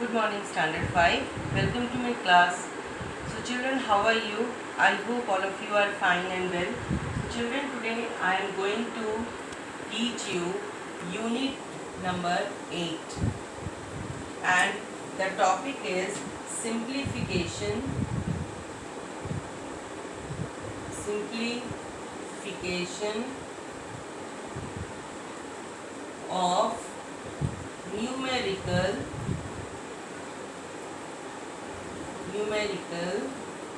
Good morning, Standard 5. Welcome to my class. So, children, how are you? I hope all of you are fine and well. So, children, today I am going to teach you unit number 8, and the topic is simplification. Simplification of numerical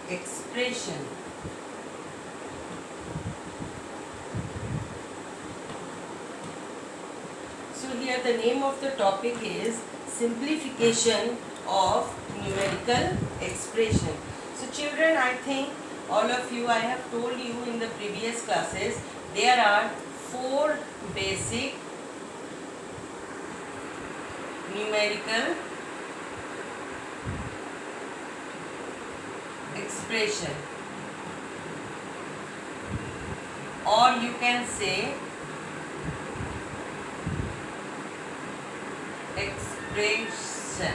expression. So here the name of the topic is simplification of numerical expression. So children, I think all of you, I have told you in the previous classes, there are 4 basic numerical expression, or you can say expression.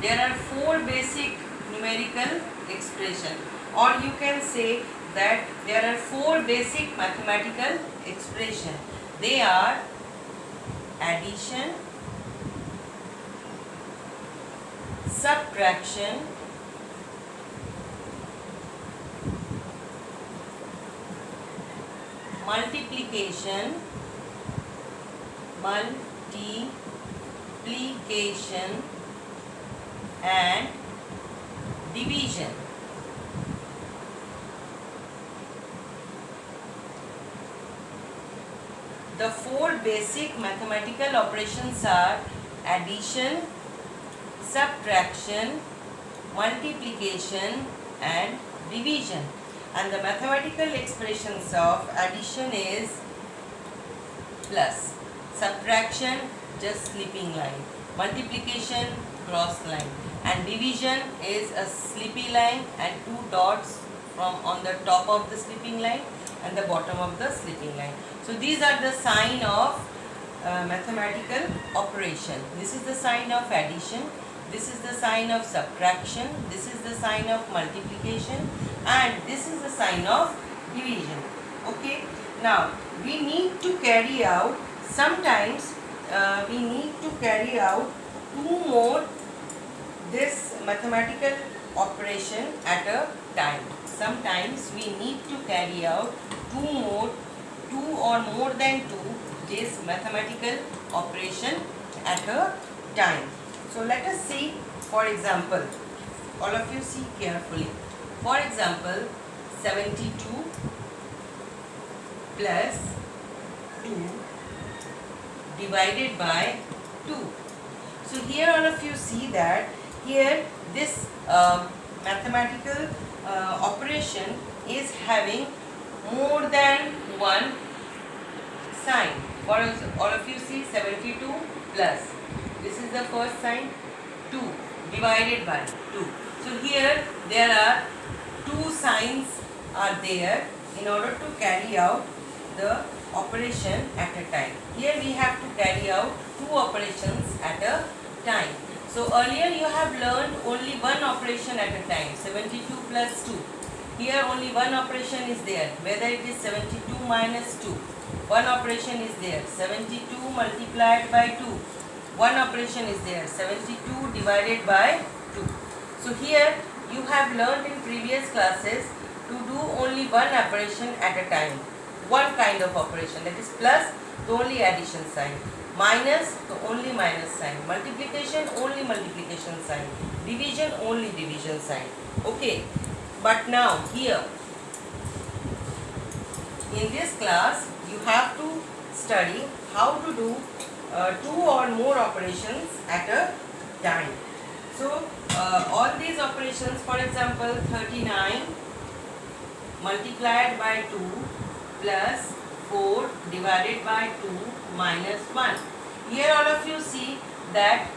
There are 4 basic numerical expression, or you can say that there are 4 basic mathematical expression. They are addition, subtraction, multiplication, and division. The 4 basic mathematical operations are addition, subtraction, multiplication and division. And the mathematical expressions of addition is plus, subtraction just slipping line, multiplication cross line, and division is a slippy line and 2 dots from on the top of the slipping line and the bottom of the slipping line. So these are the sign of mathematical operation. This is the sign of addition, this is the sign of subtraction, this is the sign of multiplication, and this is the sign of division. Okay, now we need to carry out, sometimes we need to carry out 2 more this mathematical operation at a time. Sometimes we need to carry out 2 or more than 2 this mathematical operation at a time. So let us see, for example, all of you see carefully. For example, 72 plus 2 divided by 2. So here all of you see that here this mathematical operation is having more than one sign. For all of you see 72 plus, this is the first sign, 2 divided by 2. So here there are 2 signs are there in order to carry out the operation at a time. Here we have to carry out 2 operations at a time. So earlier you have learned only one operation at a time, 72 plus 2. Here only one operation is there, whether it is 72 minus 2. One operation is there, 72 multiplied by 2. One operation is there, 72 divided by 2. So here you have learned in previous classes to do only one operation at a time. One kind of operation, that is plus, the only addition sign, minus, the only minus sign, multiplication, only multiplication sign, division, only division sign. Okay, but now here in this class you have to study how to do 2 or more operations at a time. So all these operations, for example 39 multiplied by 2 plus 4 divided by 2 minus 1. Here all of you see that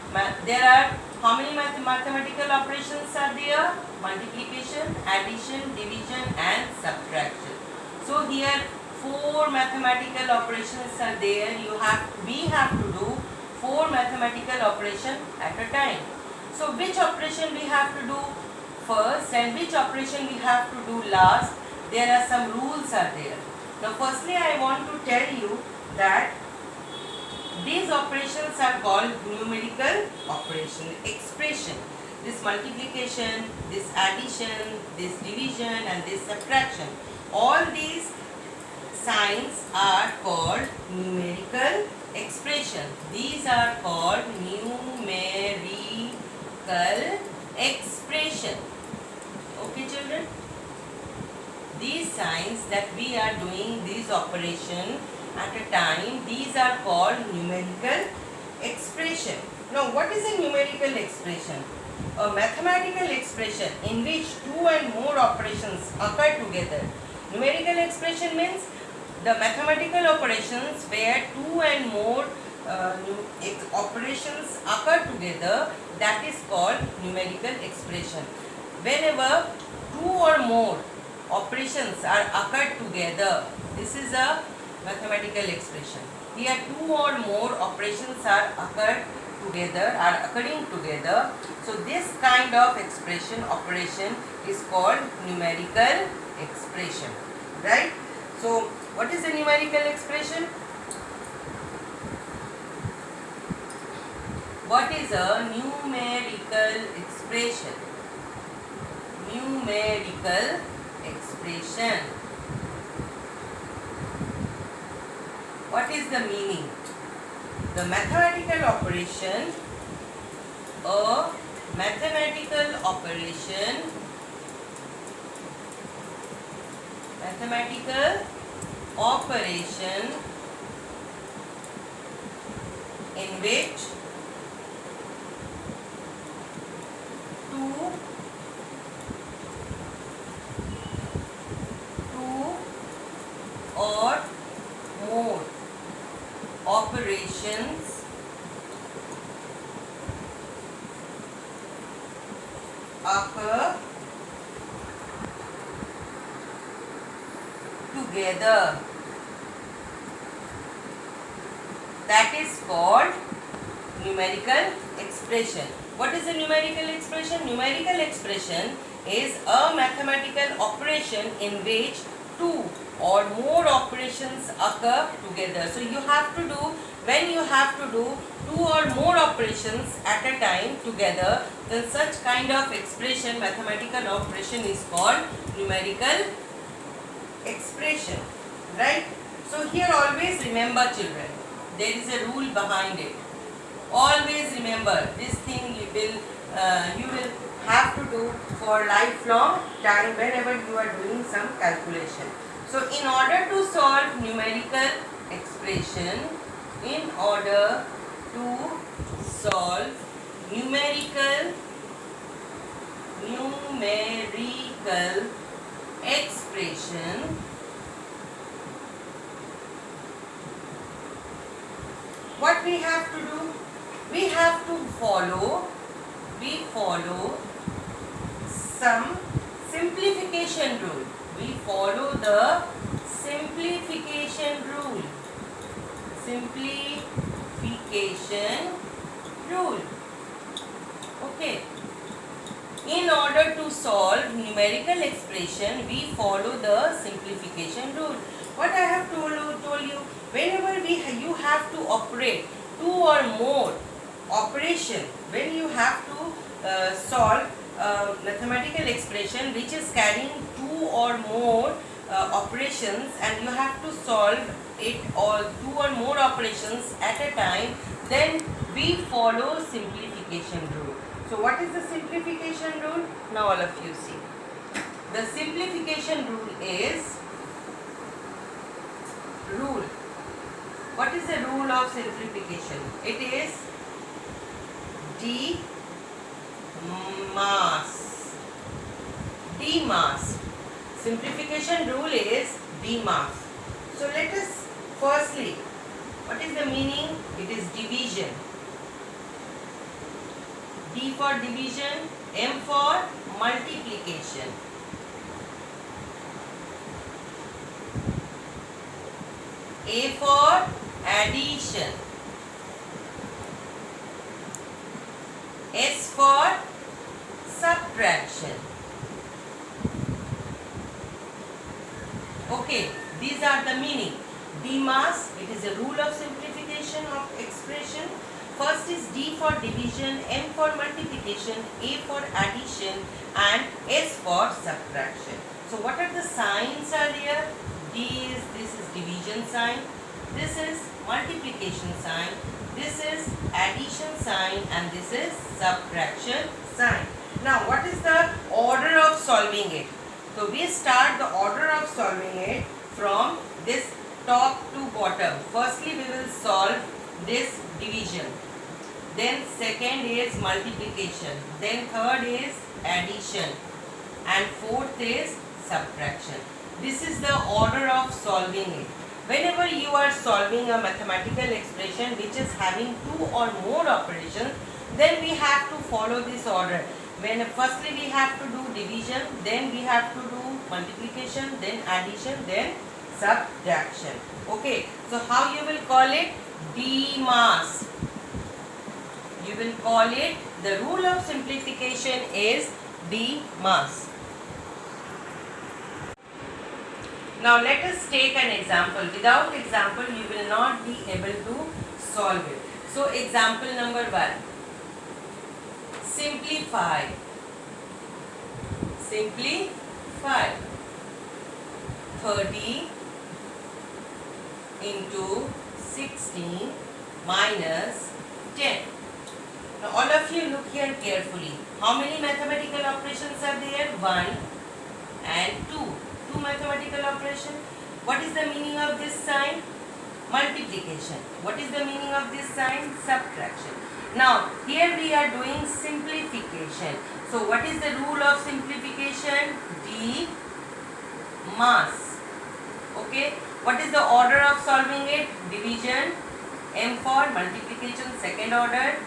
there are how many mathematical operations are there? Multiplication, addition, division and subtraction. So here 4 mathematical operations are there. We have to do 4 mathematical operation at a time. So which operation we have to do first and which operation we have to do last, there are some rules are there. Now firstly I want to tell you that these operations are called numerical operation, expression. This multiplication, this addition, this division and this subtraction. All these signs are called numerical expression. These are called numerical expression. Okay children? These signs that we are doing these operation at a time, these are called numerical expression. Now what is a numerical expression? A mathematical expression in which two and more operations occur together. Numerical expression means the mathematical operations where two and more operations occur together, that is called numerical expression. Whenever two or more operations are occurred together, this is a mathematical expression. Here two or more operations are occurring together. So this kind of expression operation is called numerical expression, right? So what is a numerical expression? What is a numerical expression? Numerical expression. What is the meaning? The mathematical operation, a mathematical operation in which two or more operations occur together, that is called numerical expression. What is a numerical expression? Numerical expression is a mathematical operation in which two or more operations occur together. So you have to do, when you have to do two or more operations at a time together, then such kind of expression, mathematical operation is called numerical expression, right? So here always remember children, there is a rule behind it. Always remember this thing you will have to do for lifelong time whenever you are doing some calculation. So in order to solve numerical expression, in order to solve numerical expression, what we have to do? We have to follow some simplification rule. We follow the simplification rule. Okay. In order to solve numerical expression, we follow the simplification rule. What I have told you, whenever you have to operate two or more operation, when you have to solve mathematical expression which is carrying two or more operations, and you have to solve it or two or more operations at a time, then we follow simplification rule. So what is the simplification rule? Now all of you see. The simplification rule is what is the rule of simplification? It is D-mass. Simplification rule is D-mass. So let us firstly, what is the meaning? It is division. D for division, M for multiplication. A for addition. S for subtraction. Okay, these are the meaning. D mass, it is a rule of simplification of expression. First is D for division, M for multiplication, A for addition and S for subtraction. So what are the signs are here? This is division sign, this is multiplication sign, this is addition sign and this is subtraction sign. Now what is the order of solving it? So we start the order of solving it from this top to bottom. Firstly we will solve this division. Then second is multiplication. Then third is addition. And fourth is subtraction. This is the order of solving it. Whenever you are solving a mathematical expression which is having two or more operations, then we have to follow this order. Firstly we have to do division, then we have to do multiplication, then addition, then subtraction. Okay, so how you will call it? D mass. You will call it, the rule of simplification is D mass. Now let us take an example. Without example you will not be able to solve it. So example number 1. Simplify. Simplify. 30 into 16 minus 10. Now all of you look here carefully. How many mathematical operations are there? 1 and 2. Two mathematical operations. What is the meaning of this sign? Multiplication. What is the meaning of this sign? Subtraction. Now here we are doing simplification. So what is the rule of simplification? D mass. Okay. What is the order of solving it? Division. M for multiplication, second order.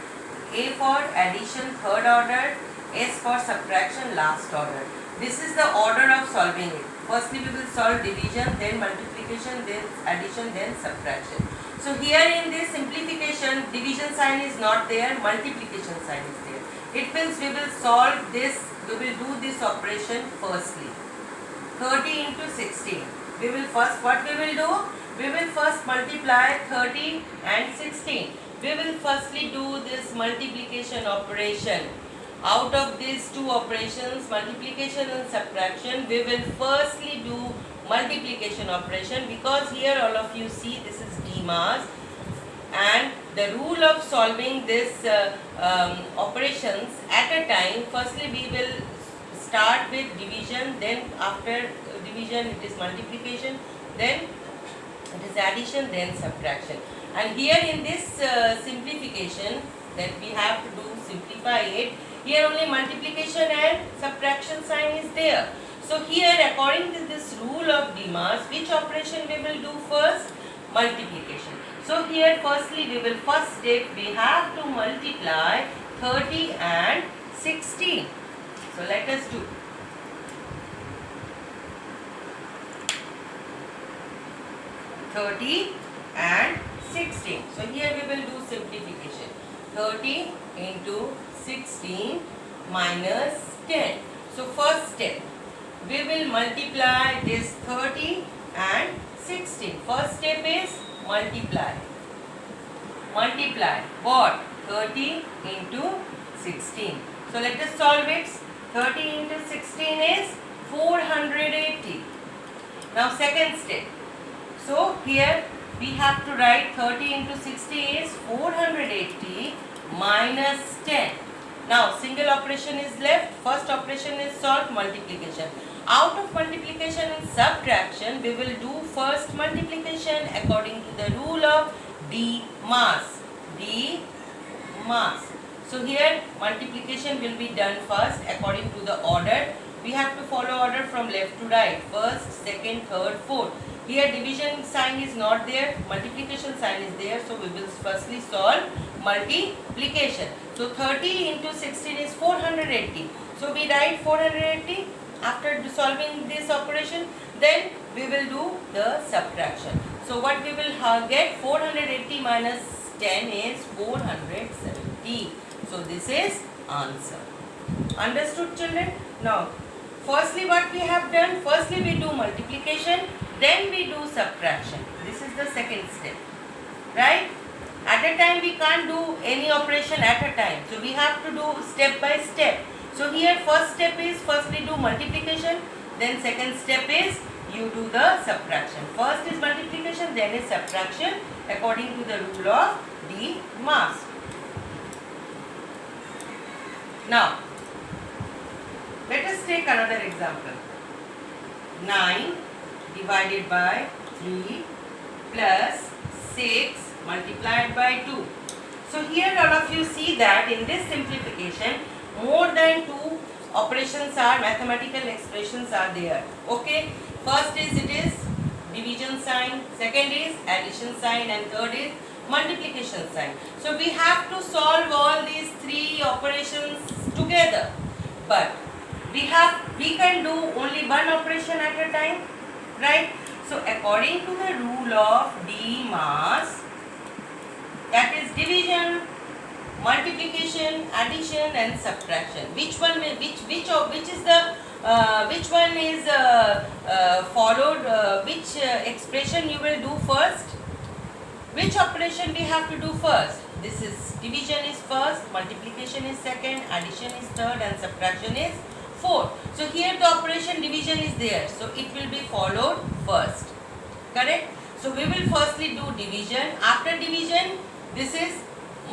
A for addition, third order. S for subtraction, last order. This is the order of solving it. Firstly we will solve division, then multiplication, then addition, then subtraction. So here in this simplification, division sign is not there, multiplication sign is there. It means we will solve this, we will do this operation firstly. 30 into 16. We will first, what we will do? We will first multiply 30 and 16. We will firstly do this multiplication operation. Out of these two operations, multiplication and subtraction, we will firstly do multiplication operation, because here all of you see this is D mass, and the rule of solving this operations at a time, firstly we will start with division, then after division it is multiplication, then it is addition, then subtraction. And here in this simplification that we have to do, simplify it, here only multiplication and subtraction sign is there. So here according to this rule of D mass, which operation we will do first? Multiplication. So here firstly we will, first step we have to multiply 30 and 16. So let us do. and 16. So here we will do simplification. 30 into 16 minus 10. So first step, we will multiply this 30 and 16. First step is multiply. Multiply what? 30 into 16. So let us solve it. 30 into 16 is 480. Now second step. So here we have to write 30 into 60 is 480 minus 10. Now single operation is left. First operation is solve multiplication. Out of multiplication and subtraction, we will do first multiplication according to the rule of D mass. D mass. So here multiplication will be done first according to the order. We have to follow order from left to right. First, second, third, fourth. Here division sign is not there, multiplication sign is there. So we will firstly solve multiplication. So 30 into 16 is 480. So we write 480 after solving this operation. Then we will do the subtraction. So what we will get? 480 minus 10 is 470. So this is answer. Understood, children? Now, firstly what we have done, firstly we do multiplication, then we do subtraction. This is the second step, right? At a time we can't do any operation at a time, so we have to do step by step. So here first step is, firstly do multiplication, then second step is you do the subtraction. First is multiplication, then is subtraction according to the rule of D mass. Now, let us take another example. 9 divided by 3 plus 6 multiplied by 2. So here all of you see that in this simplification more than 2 operations are, mathematical expressions are there. Okay, first is it is division sign, second is addition sign, and third is multiplication sign. So we have to solve all these 3 operations together, but we can do only one operation at a time, right? So according to the rule of D mass, that is division, multiplication, addition, and subtraction. Which one is followed? Which expression you will do first? Which operation we have to do first? This is division is first, multiplication is second, addition is third, and subtraction is fourth. So here the operation division is there, so it will be followed first. Correct? So we will firstly do division. After division, this is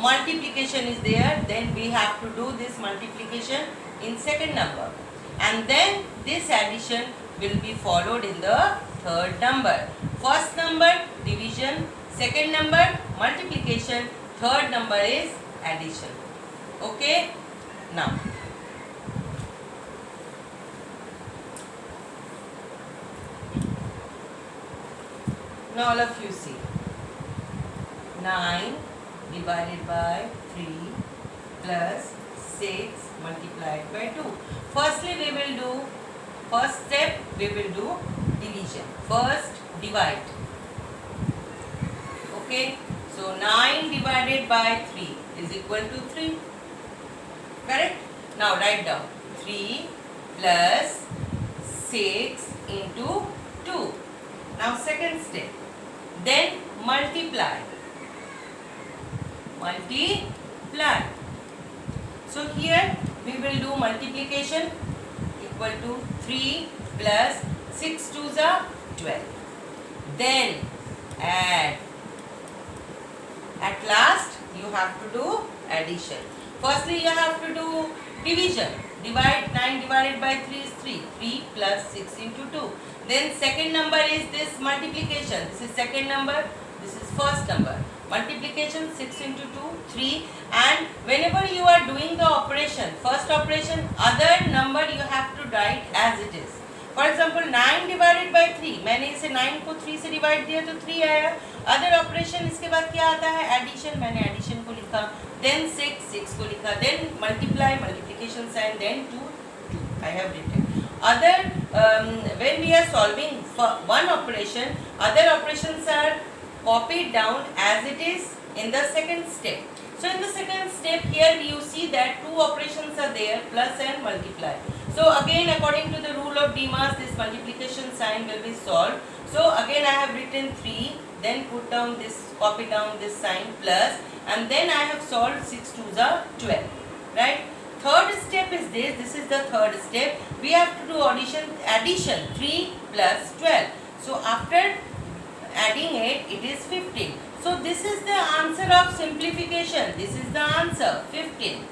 multiplication is there, then we have to do this multiplication in second number, and then this addition will be followed in the third number. First number division, second number multiplication, third number is addition. Okay, now all of you see 9 divided by 3 plus 6 multiplied by 2. Firstly we will do, first step we will do division. First divide. Okay, so 9 divided by 3 is equal to 3. Correct? Now write down 3 plus 6 into 2. Now second step, then multiply. So here we will do multiplication equal to 3 plus 6 2s are 12. Then add. At last you have to do addition. Firstly you have to do division. Divide 9 divided by 3 is 3. 3 plus 6 into 2. Then second number is this multiplication. This is second number. This is first number. Multiplication 6 into 2, 3, and whenever you are doing the operation, first operation, other number you have to write as it is. For example 9 divided by 3, मैंने इसे 9 को 3 से divide दिया तो 3 आया. Other operation इसके बाद क्या आता है? Addition, मैंने addition को लिखा. Then 6 को लिखा. Then multiply, multiplication sign. Then 2. I have written. Other when we are solving for one operation, other operations are copied down as it is in the second step. So in the second step here you see that 2 operations are there, plus and multiply. So again according to the rule of D mass, this multiplication sign will be solved. So again I have written 3, then put down this, copy down this sign plus, and then I have solved 6 2s are 12. Right? Third step is this is the third step. We have to do addition 3 plus 12. So after adding it is 15. So this is the answer of simplification. This is the answer 15.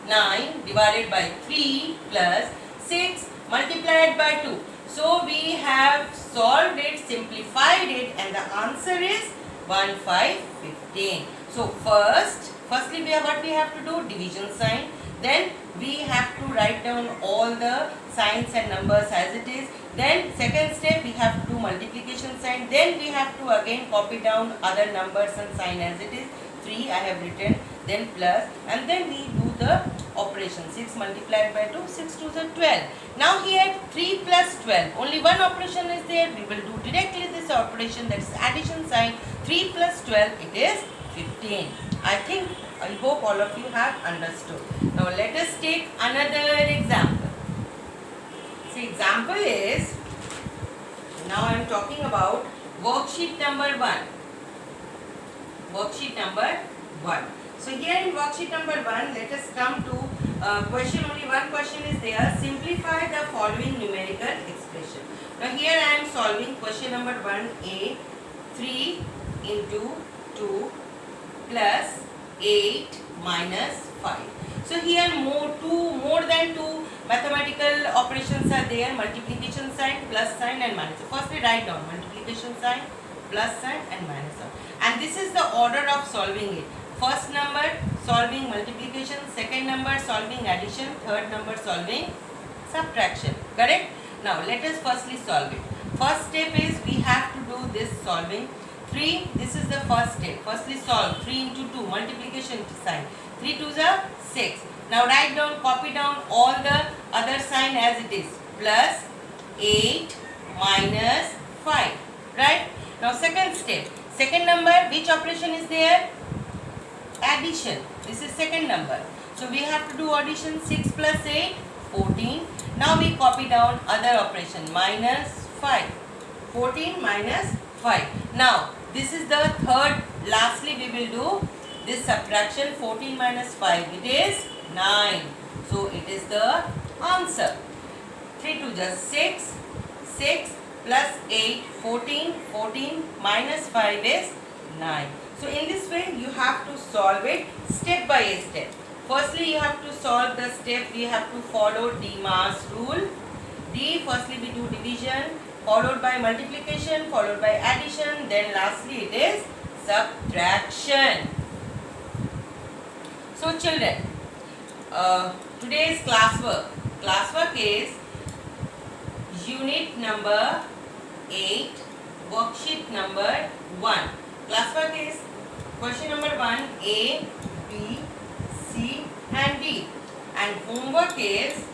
9 divided by 3 plus 6 multiplied by 2. So we have solved it, simplified it, and the answer is 1515. So firstly what we have to do? Division sign. Then we have to write down all the signs and numbers as it is. Then second step we have to do multiplication sign. Then we have to again copy down other numbers and sign as it is. 3 I have written, then plus, and then we do the operation. 6 multiplied by 2, 6 2s are 12. Now here 3 plus 12, only one operation is there. We will do directly this operation, that is addition sign. 3 plus 12, it is 15. I hope all of you have understood. Now let us take another example. See, example is, now I am talking about worksheet number 1. Worksheet number 1. So here in worksheet number 1, let us come to question. Only one question is there. Simplify the following numerical expression. Now here I am solving question number 1a. 3 into 2 plus 8 minus 5. So here more than two mathematical operations are there. Multiplication sign, plus sign and minus. So firstly write down multiplication sign, plus sign and minus sign. And this is the order of solving it. First number solving multiplication, second number solving addition, third number solving subtraction. Correct? Now let us firstly solve it. First step is we have to do this solving. 3, this is the first step. Firstly solve 3 into 2, multiplication sign. 3 2s are 6. Now write down, copy down all the other sign as it is. Plus 8 minus 5. Right? Now second step. Second number, which operation is there? Addition. This is second number. So we have to do addition. 6 plus 8, 14. Now we copy down other operation. Minus 5. 14 minus 5. Now this is the third. Lastly we will do this subtraction. 14 minus 5. It is 9. So it is the answer. 3 to just 6. 6 plus 8, 14. 14 minus 5 is 9. So in this way you have to solve it step by step. Firstly you have to solve the step. We have to follow DMAS rule. D, firstly we do division, followed by multiplication, followed by addition, then lastly it is subtraction. So children, today's classwork. Classwork is unit number 8, worksheet number 1. Classwork is question number 1, A, B, C and D. And homework is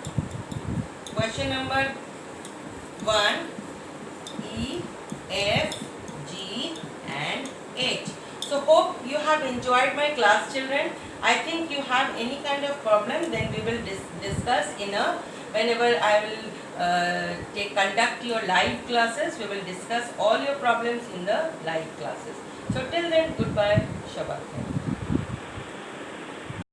question number 1, E, F, G and H. So hope you have enjoyed my class, children. I think you have any kind of problem, then we will discuss whenever I will conduct your live classes. We will discuss all your problems in the live classes. So till then, goodbye, Shabbat.